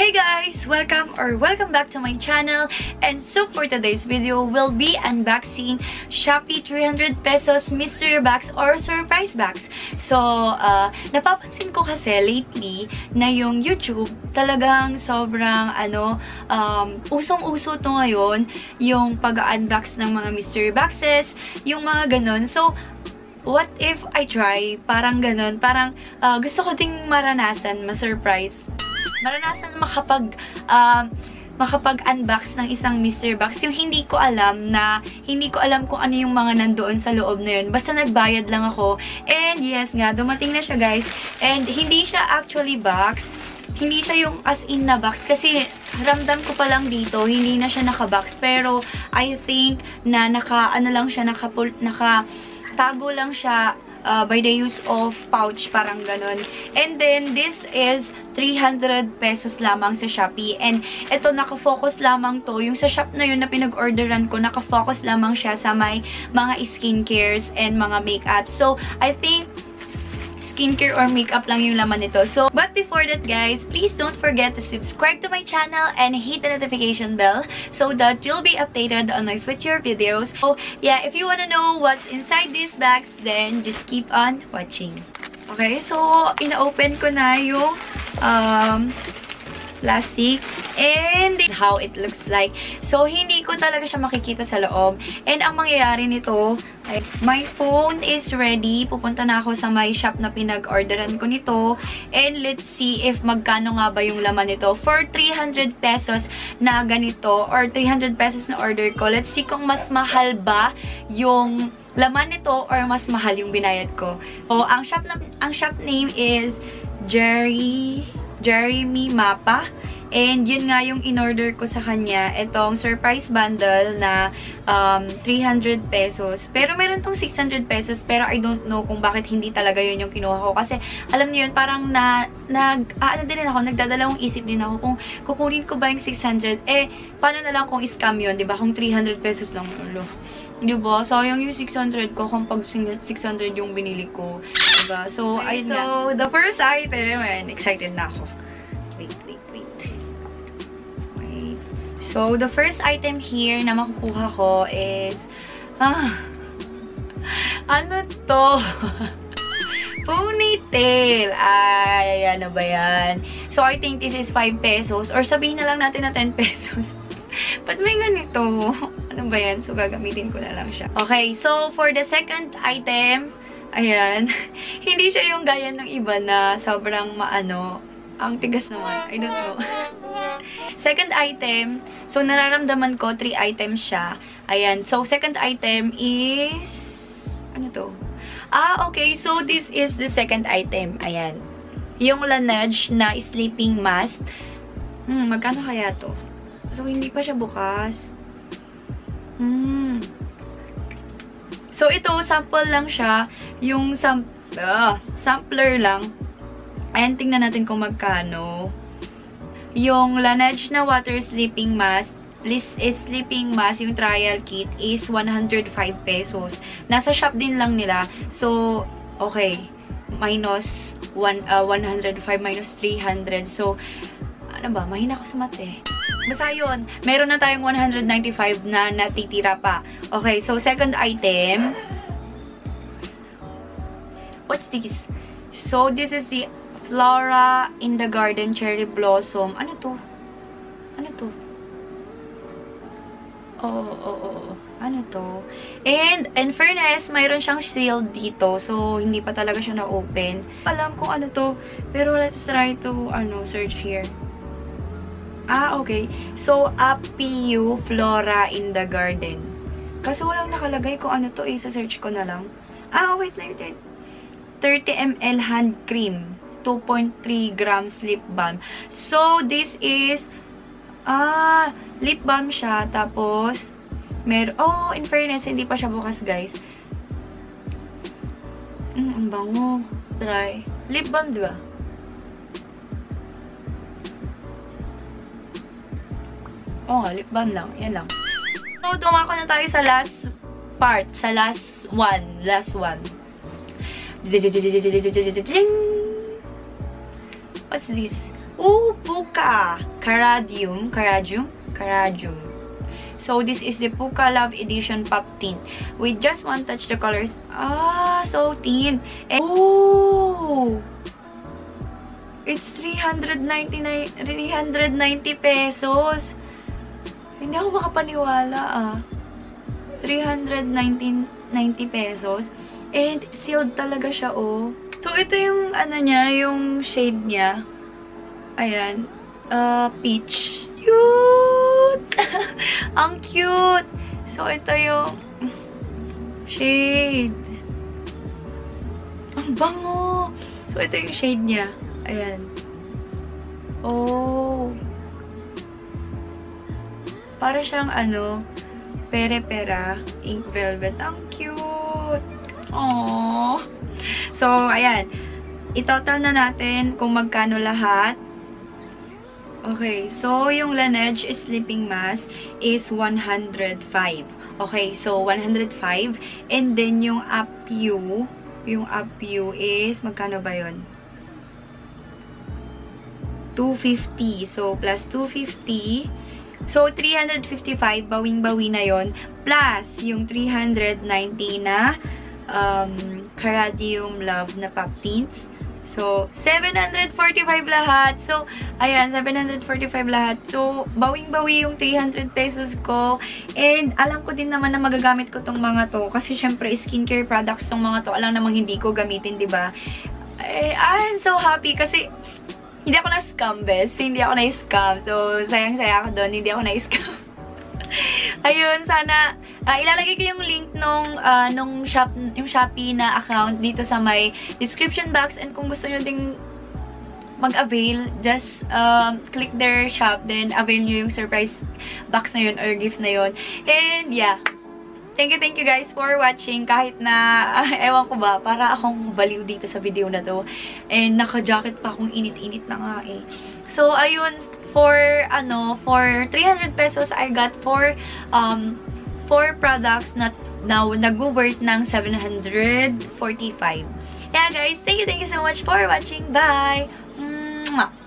Hey guys! Welcome back to my channel. And so for today's video, we'll be unboxing Shopee 300 pesos mystery box or surprise box. So, napapansin ko kasi lately na yung YouTube talagang sobrang usong-uso to ngayon. Yung pag-unbox ng mga mystery boxes, yung mga ganun. So, what if I try? Parang ganun. Parang gusto ko ding maranasan, ma-surprise. Maranasan makapag-unbox ng isang mystery box. Yung hindi ko alam kung ano yung mga nandoon sa loob na yun. Basta nagbayad lang ako. And yes nga, dumating na siya guys. And hindi siya actually box. Hindi siya yung as in na box. Kasi ramdam ko pa lang dito, hindi na siya naka-box. Pero I think na nakatago lang siya by the use of pouch, parang ganun. And then, this is 300 pesos lamang sa Shopee. And ito, nakafocus lamang to. Yung sa shop na yun na pinag-orderan ko, nakafocus lamang siya sa may mga skincares and mga makeup. So, I think skincare or makeup lang yung laman nito. So, but before that guys, please don't forget to subscribe to my channel and hit the notification bell so that you'll be updated on my future videos. So, yeah, if you wanna know what's inside this box, then just keep on watching. Okay, so, ina-open ko na yung plastic and how it looks like. So, hindi ko talaga siya makikita sa loob. And ang mangyayari nito, ay, my phone is ready. Pupunta na ako sa my shop na pinag-orderan ko nito. And let's see if magkano nga ba yung laman nito. For 300 pesos na ganito, or 300 pesos na order ko, let's see kung mas mahal ba yung laman nito or mas mahal yung binayad ko. So, ang shop name is Jeremy Mapa. And yun nga yung in-order ko sa kanya. Itong surprise bundle na 300 pesos. Pero meron tong 600 pesos. Pero I don't know kung bakit hindi talaga yun yung kinuha ko. Kasi alam niyo yun, parang nagdadalawang isip din ako kung kukunin ko ba yung 600. Eh, paano na lang kung scam yun, diba? Kung 300 pesos lang. Diba? Sayang yung 600 ko kung pag 600 yung binili ko. Diba? So, okay, so the first item, and excited na ako. Wait. So, the first item here na makukuha ko is, ano to? Ponytail. Ay, ano ba yan? So, I think this is 5 pesos. Or sabihin na lang natin na 10 pesos. Ba't may ganito? Ano ba yan? So, gagamitin ko na lang siya. Okay, so, for the second item, ayan. Hindi siya yung gaya ng iba na sobrang ang tigas naman. I don't know. Second item. So, nararamdaman ko, 3 items siya. Ayan. So, second item is, ano to? Okay. So, this is the second item. Ayan. Yung Laneige na sleeping mask. Magkano kaya to? So, hindi pa siya bukas. So, ito, sample lang siya. Yung sampler lang. Ayan, tingnan natin kung magkano. Yung Laneige na water sleeping mask, sleeping mask, yung trial kit is 105 pesos. Nasa shop din lang nila. So, okay. Minus 105 minus 300. So, ano ba? Mahina ako sa math eh. Basta yun. Meron na tayong 195 na natitira pa. Okay, so second item. What's this? So, this is the Flora in the Garden Cherry Blossom. Ano to? Ano to? Ano to? And in fairness, mayroon siyang seal dito. So, hindi pa talaga siya na-open. Alam kung ano to. Pero let's try to, search here. Okay. So, PU Flora in the Garden. Kaso walang nakalagay kung ano to eh. Sa search ko na lang. Wait. 30 ml hand cream. 2.3 grams lip balm. So, this is lip balm siya. Tapos, in fairness, hindi pa siya bukas, guys. Ang bango. Try. Lip balm, diba? Lip balm lang. Yan lang. So, dumako na tayo sa last part. Sa last one. What's this? Ooh, Puka! Caradium. So, this is the Puka Love Edition Pop Tint. With just one touch, the colors... Ah, so thin. And, oh! It's 390 pesos. Hindi ako makapaniwala, 390 pesos. And, sealed talaga siya, oh. So, ito yung, ano niya, yung shade niya. Ayan. Peach. Cute! Ang cute! So, ito yung shade. Ang bango! So, ito yung shade niya. Ayan. Oh. Para siyang, ano, pere-pera. Ink velvet. Ang cute! Aww! So, ayan. I-total na natin kung magkano lahat. Okay, so yung Laneige sleeping mask is 105. Okay, so 105. And then yung Up-U is, magkano ba yun? 250. So, plus 250. So, 355. Bawing-bawi na yon. Plus, yung 390 na Caradium Love na pop tints. So, 745 lahat. So, ayan, 745 lahat. So, bawing-bawi yung 300 pesos ko. And, alam ko din naman na magagamit ko tong mga to. Kasi, syempre, skincare products tong mga to. Alam namang hindi ko gamitin, diba? I'm so happy kasi hindi ako na-scam, bes. Hindi ako na-scam. So, sayang-saya ako doon. Hindi ako na-scam. Ayun, sana ilalagay ko yung link nung Shopee na account dito sa my description box, and kung gusto nyo ding mag-avail, just click their shop, then avail nyo yung surprise box na yun or gift na yun. And yeah, thank you guys for watching. Kahit na, ewan ko ba, para akong baliw dito sa video na to. And naka-jacket pa akong init-init na nga eh. So, ayun, for 300 pesos, I got 4 products na nag-worth ng 745. Yeah, guys, thank you so much for watching. Bye! Mwah!